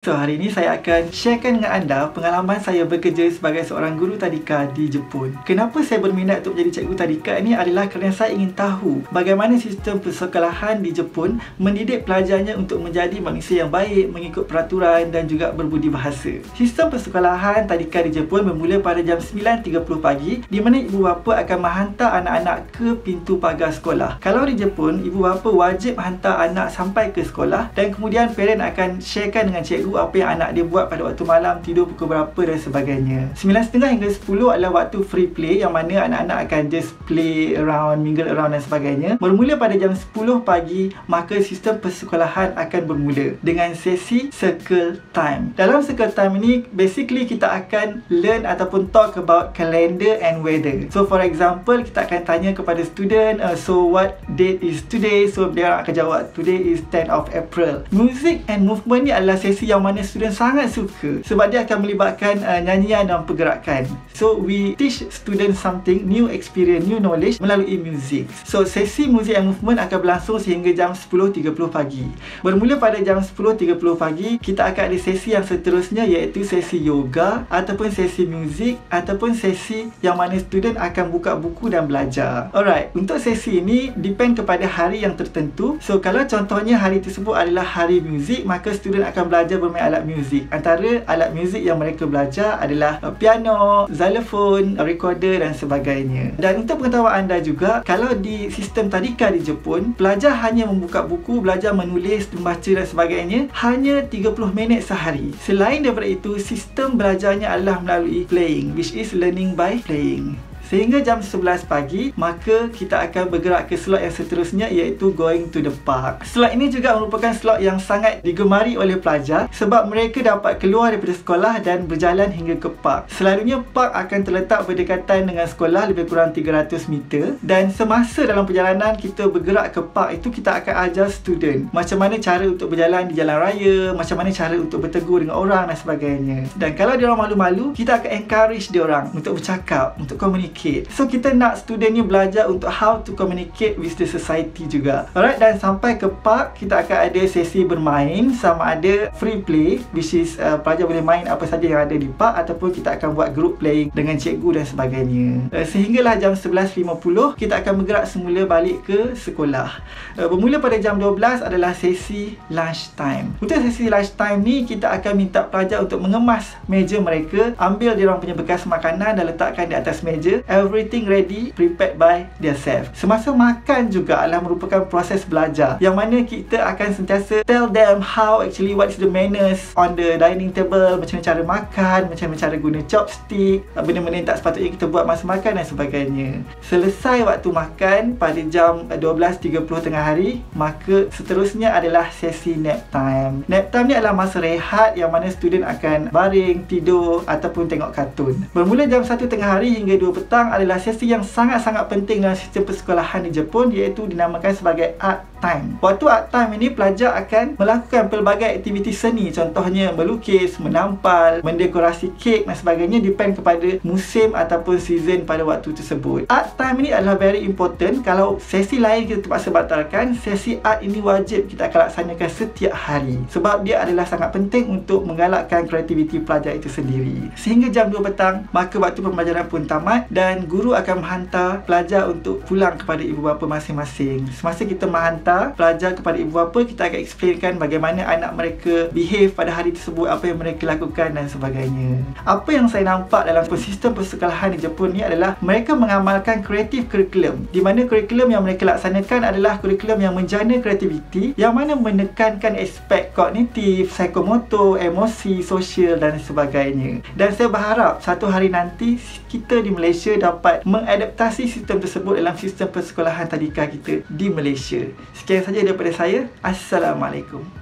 So, hari ini saya akan sharekan dengan anda pengalaman saya bekerja sebagai seorang guru tadika di Jepun. Kenapa saya berminat untuk menjadi cikgu tadika ini adalah kerana saya ingin tahu bagaimana sistem persekolahan di Jepun mendidik pelajarnya untuk menjadi manusia yang baik, mengikut peraturan dan juga berbudi bahasa. Sistem persekolahan tadika di Jepun bermula pada jam 9.30 pagi di mana ibu bapa akan menghantar anak-anak ke pintu pagar sekolah. Kalau di Jepun, ibu bapa wajib hantar anak sampai ke sekolah dan kemudian parent akan sharekan dengan cikgu apa yang anak dia buat pada waktu malam, tidur pukul berapa dan sebagainya. 9.30 hingga 10 adalah waktu free play yang mana anak-anak akan just play around, mingle around dan sebagainya. Bermula pada jam 10 pagi, maka sistem persekolahan akan bermula dengan sesi circle time. Dalam circle time ini, basically kita akan learn ataupun talk about calendar and weather. So for example, kita akan tanya kepada student, so what date is today? So dia akan jawab, today is 10th of April. Music and movement ni adalah sesi yang mana student sangat suka sebab dia akan melibatkan nyanyian dan pergerakan. So we teach student something, new experience, new knowledge melalui music. So sesi music and movement akan berlangsung sehingga jam 10.30 pagi. Bermula pada jam 10.30 pagi, kita akan ada sesi yang seterusnya iaitu sesi yoga ataupun sesi music ataupun sesi yang mana student akan buka buku dan belajar. Alright, untuk sesi ini depend kepada hari yang tertentu. So kalau contohnya hari tersebut adalah hari music, maka student akan belajar bermain alat muzik. Antara alat muzik yang mereka belajar adalah piano, xylophone, recorder dan sebagainya. Dan untuk pengetahuan anda juga, kalau di sistem tadika di Jepun, pelajar hanya membuka buku, belajar menulis, membaca dan sebagainya hanya 30 minit sehari. Selain daripada itu, sistem belajarnya adalah melalui playing, which is learning by playing. Sehingga jam 11 pagi, maka kita akan bergerak ke slot yang seterusnya iaitu going to the park. Slot ini juga merupakan slot yang sangat digemari oleh pelajar sebab mereka dapat keluar daripada sekolah dan berjalan hingga ke park. Selalunya park akan terletak berdekatan dengan sekolah lebih kurang 300 meter dan semasa dalam perjalanan kita bergerak ke park itu kita akan ajar student macam mana cara untuk berjalan di jalan raya, macam mana cara untuk bertegur dengan orang dan sebagainya. Dan kalau dia orang malu-malu, kita akan encourage dia orang untuk bercakap, untuk communicate. So kita nak student ni belajar untuk how to communicate with the society juga. Alright, dan sampai ke park kita akan ada sesi bermain, sama ada free play which is pelajar boleh main apa saja yang ada di park ataupun kita akan buat group playing dengan cikgu dan sebagainya. Sehinggalah jam 11.50 kita akan bergerak semula balik ke sekolah. Bermula pada jam 12 adalah sesi lunch time. Untuk sesi lunch time ni kita akan minta pelajar untuk mengemas meja mereka, ambil dia orang punya bekas makanan dan letakkan di atas meja. Everything ready, prepared by themselves. Semasa makan juga adalah merupakan proses belajar yang mana kita akan sentiasa tell them how actually what is the manners on the dining table, macam mana cara makan, macam mana cara guna chopstick, benda-benda yang tak sepatutnya kita buat masa makan dan sebagainya. Selesai waktu makan pada jam 12.30 tengah hari, maka seterusnya adalah sesi nap time. Nap time ni adalah masa rehat yang mana student akan baring, tidur ataupun tengok kartun. Bermula jam 1 tengah hari hingga 2 petang adalah sesi yang sangat-sangat penting dalam sistem persekolahan di Jepun iaitu dinamakan sebagai art time. Waktu art time ini pelajar akan melakukan pelbagai aktiviti seni, contohnya melukis, menampal, mendekorasi kek dan sebagainya, depend kepada musim ataupun season pada waktu tersebut. Art time ini adalah very important. Kalau sesi lain kita terpaksa batalkan, sesi art ini wajib kita akan laksanakan setiap hari sebab dia adalah sangat penting untuk menggalakkan kreativiti pelajar itu sendiri. Sehingga jam 2 petang, maka waktu pembelajaran pun tamat dan guru akan menghantar pelajar untuk pulang kepada ibu bapa masing-masing. Semasa kita menghantar pelajar kepada ibu bapa, kita akan explainkan bagaimana anak mereka behave pada hari tersebut, apa yang mereka lakukan dan sebagainya. Apa yang saya nampak dalam sistem persekolahan di Jepun ni adalah mereka mengamalkan creative curriculum, di mana kurikulum yang mereka laksanakan adalah kurikulum yang menjana kreativiti, yang mana menekankan aspek kognitif, psikomotor, emosi, sosial dan sebagainya. Dan saya berharap satu hari nanti kita di Malaysia dapat mengadaptasi sistem tersebut dalam sistem persekolahan tadika kita di Malaysia. Sekian saja daripada saya. Assalamualaikum.